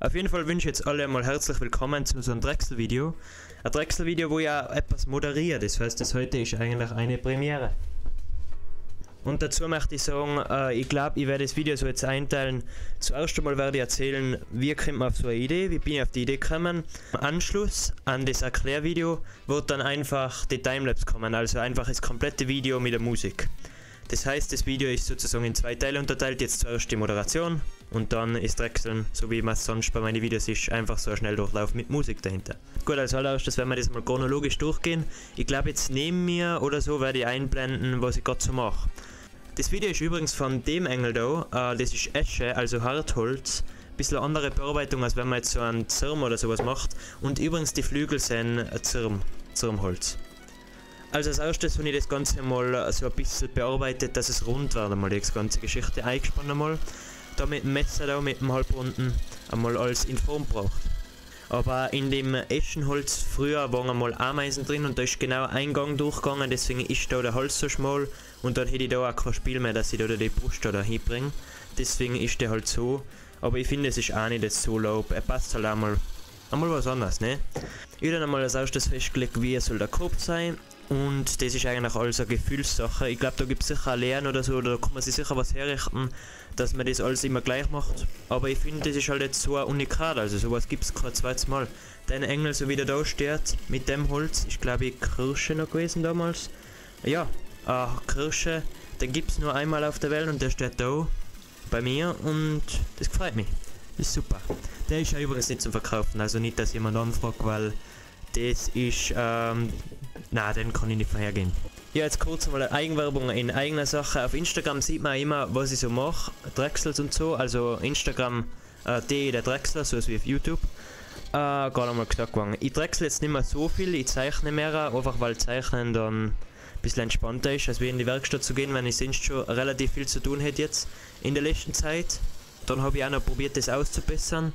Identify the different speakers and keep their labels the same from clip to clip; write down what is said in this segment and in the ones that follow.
Speaker 1: Auf jeden Fall wünsche ich jetzt alle mal herzlich willkommen zu so einem Drechsel-Video. Ein Drechsel-Video, wo ja etwas moderiert, das heißt, das heute ist eigentlich eine Premiere. Und dazu möchte ich sagen, ich glaube, ich werde das Video so jetzt einteilen. Zuerst einmal werde ich erzählen, wie kommt man auf so eine Idee, wie bin ich auf die Idee gekommen. Im Anschluss an das Erklärvideo wird dann einfach die Timelapse kommen, also einfach das komplette Video mit der Musik. Das heißt, das Video ist sozusagen in zwei Teile unterteilt, jetzt zuerst die Moderation und dann ist Drechseln, so wie man es sonst bei meinen Videos ist, einfach so ein Schnelldurchlauf mit Musik dahinter. Gut, als allererstes werden wir das mal chronologisch durchgehen. Ich glaube, jetzt neben mir oder so werde ich einblenden, was ich gerade so mache. Das Video ist übrigens von dem Engel da, das ist Esche, also Hartholz. Ein bisschen andere Bearbeitung, als wenn man jetzt so einen Zirm oder sowas macht. Und übrigens die Flügel sind Zirmholz. Also als erstes habe ich das Ganze mal so ein bisschen bearbeitet, dass es rund wird, einmal die ganze Geschichte eingespannt einmal. Da mit dem Messer da, mit dem Halbrunden, einmal alles in Form gebracht. Aber in dem Eschenholz früher waren einmal Ameisen drin und da ist genau ein Gang durchgegangen, deswegen ist da der Hals so schmal und dann hätte ich da auch kein Spiel mehr, dass ich da die Brust da hinbringe. Deswegen ist der halt so, aber ich finde es ist auch nicht jetzt so laut, er passt halt einmal was anderes, ne? Ich habe dann einmal als erstes festgelegt, wie soll der Kopf sein. Und das ist eigentlich alles eine Gefühlssache. Ich glaube, da gibt es sicher ein Lernen oder so, oder da kann man sich sicher was herrichten, dass man das alles immer gleich macht. Aber ich finde, das ist halt jetzt so ein Unikat, also sowas gibt es kein zweites Mal. Der Engel, so wie der da steht, mit dem Holz, ist glaube ich Kirsche noch gewesen damals. Ja, Kirsche, den gibt es nur einmal auf der Welt und der steht da bei mir und das gefällt mich. Das ist super. Der ist ja übrigens nicht zum Verkaufen, also nicht, dass jemand anfragt, weil das ist, nein, den kann ich nicht vorhergehen. Ja, jetzt kurz mal eine Eigenwerbung in eigener Sache. Auf Instagram sieht man immer, was ich so mache, Drechsels und so, also Instagram, der Drechsler, so wie auf YouTube. Gerade einmal gesagt worden. Ich drechsel jetzt nicht mehr so viel, ich zeichne mehr, einfach weil Zeichnen dann ein bisschen entspannter ist, als wie in die Werkstatt zu gehen, wenn ich sonst schon relativ viel zu tun hätte jetzt in der letzten Zeit. Dann habe ich auch noch probiert, das auszubessern,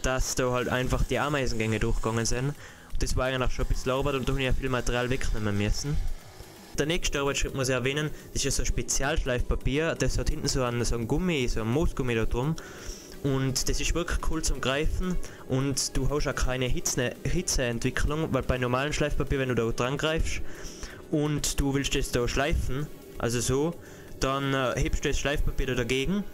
Speaker 1: dass da halt einfach die Ameisengänge durchgegangen sind. Das war eigentlich schon ein bisschen Arbeit und da habe ich ja viel Material wegnehmen müssen. Der nächste Arbeitsschritt muss ich erwähnen, das ist ja so ein Spezialschleifpapier, das hat hinten so ein Gummi, so ein Moosgummi da drum. Und das ist wirklich cool zum Greifen und du hast auch keine Hitzeentwicklung, weil bei normalem Schleifpapier, wenn du da dran greifst und du willst das da schleifen, also so, dann hebst du das Schleifpapier da dagegen.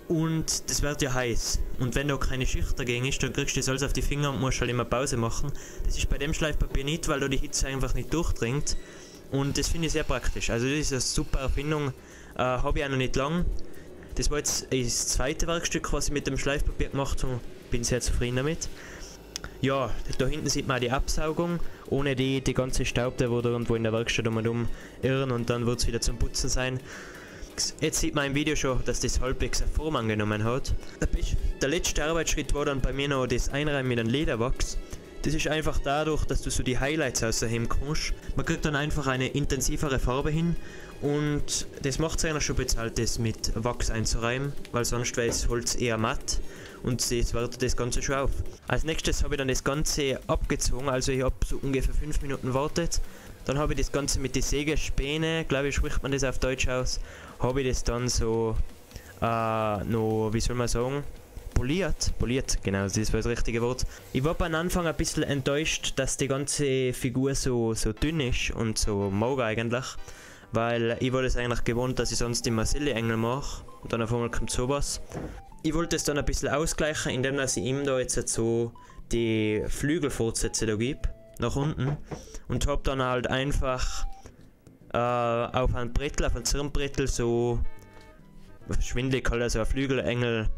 Speaker 1: Und das wird ja heiß. Und wenn da keine Schicht dagegen ist, dann kriegst du das alles auf die Finger und musst halt immer Pause machen. Das ist bei dem Schleifpapier nicht, weil da die Hitze einfach nicht durchdringt. Und das finde ich sehr praktisch. Also das ist eine super Erfindung. Habe ich auch noch nicht lang. Das war jetzt das zweite Werkstück, was ich mit dem Schleifpapier gemacht habe. Bin sehr zufrieden damit. Ja, da hinten sieht man auch die Absaugung. Ohne die ganze Staub, der würde irgendwo in der Werkstatt irren und dann wird es wieder zum Putzen sein. Jetzt sieht man im Video schon, dass das halbwegs eine Form angenommen hat. Der letzte Arbeitsschritt war dann bei mir noch das Einreiben mit einem Lederwachs. Das ist einfach dadurch, dass du so die Highlights ausheben kannst. Man kriegt dann einfach eine intensivere Farbe hin und das macht es eigentlich schon bezahlt, das mit Wachs einzureiben, weil sonst wäre das Holz eher matt und das wertet das Ganze schon auf. Als nächstes habe ich dann das Ganze abgezogen, also ich habe so ungefähr 5 Minuten gewartet. Dann habe ich das Ganze mit den Sägespäne, glaube ich spricht man das auf Deutsch aus, habe ich das dann so, noch, wie soll man sagen, poliert, genau, das war das richtige Wort. Ich war am Anfang ein bisschen enttäuscht, dass die ganze Figur so dünn ist und so mager eigentlich, weil ich war das eigentlich gewohnt, dass ich sonst immer Silly-Engel mache und dann auf einmal kommt sowas. Ich wollte es dann ein bisschen ausgleichen, indem dass ich ihm da jetzt so die Flügelfortsätze da gebe, nach unten, und habe dann halt einfach auf ein Brettel, auf ein Zirnbrettel so schwindelig halt, also ein Flügelengel,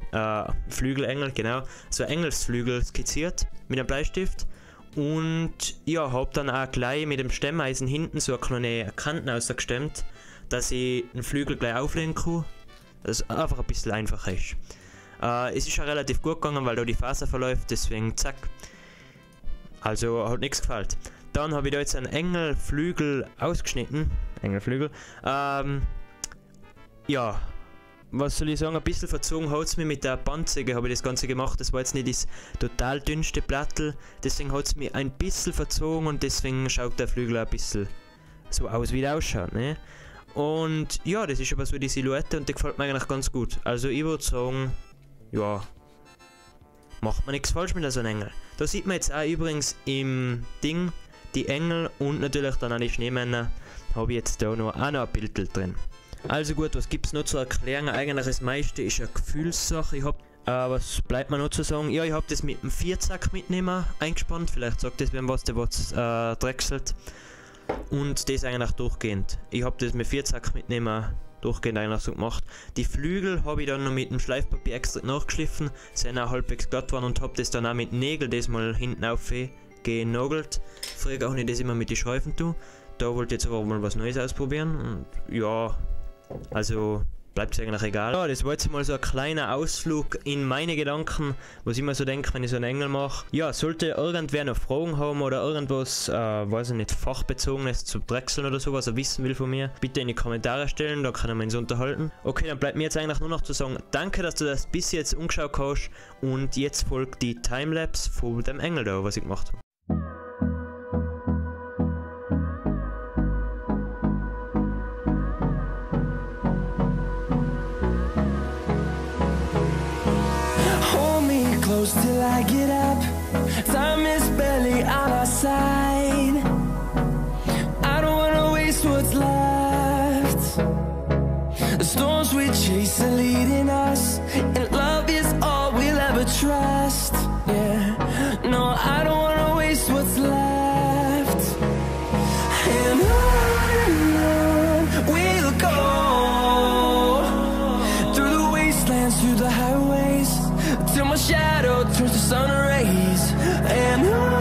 Speaker 1: genau, so ein Engelsflügel skizziert mit einem Bleistift und ja, habe dann auch gleich mit dem Stemmeisen hinten so eine kleine Kanten ausgestemmt, dass ich den Flügel gleich auflegen kann, dass es einfach ein bisschen einfacher ist. Es ist schon relativ gut gegangen, weil da die Faser verläuft, deswegen zack. Also hat nichts gefällt. Dann habe ich da jetzt einen Engelflügel ausgeschnitten. Engelflügel. Ja, was soll ich sagen, ein bisschen verzogen hat es mich mit der Bandsäge, habe ich das Ganze gemacht. Das war jetzt nicht das total dünnste Plattel, deswegen hat es mich ein bisschen verzogen und deswegen schaut der Flügel ein bisschen so aus, wie der ausschaut, ne? Und ja, das ist aber so die Silhouette und die gefällt mir eigentlich ganz gut. Also ich würde sagen, ja, macht man nichts falsch mit so einem Engel. Da sieht man jetzt auch übrigens im Ding die Engel und natürlich dann auch die Schneemänner. Habe ich jetzt da auch noch ein Bild drin. Also gut, was gibt es noch zu erklären? Eigentlich das meiste ist eine Gefühlssache. Was bleibt mir noch zu sagen? Ja, ich habe das mit dem Vierzack mitnehmen eingespannt. Vielleicht sagt das wem was, der was drechselt. Und das eigentlich durchgehend. Ich habe das mit Vierzack mitnehmen durchgehend eigentlich so gemacht. Die Flügel habe ich dann noch mit dem Schleifpapier extra nachgeschliffen, sind auch halbwegs glatt waren und habe das dann auch mit Nägeln das mal hinten auf genagelt. Früher auch nicht das immer mit den Schleifen tue. Da wollte ich jetzt aber mal was Neues ausprobieren und ja, also bleibt es eigentlich egal. Ja, das war jetzt mal so ein kleiner Ausflug in meine Gedanken, was ich mir so denke, wenn ich so einen Engel mache. Ja, sollte irgendwer noch Fragen haben oder irgendwas, weiß ich nicht, fachbezogenes zu Drechseln oder so, was er wissen will von mir, bitte in die Kommentare stellen, da können wir uns unterhalten. Okay, dann bleibt mir jetzt eigentlich nur noch zu sagen, danke, dass du das bis jetzt umgeschaut hast und jetzt folgt die Timelapse von dem Engel da, was ich gemacht habe.
Speaker 2: Till I get up, time is barely on our side. I don't wanna waste what's left. The storms we chase are leading us, and love is all we'll ever trust. Yeah, no, I don't wanna waste what's left. And on we'll go, through the wastelands, through the highways, till my shadow turns to sun rays. And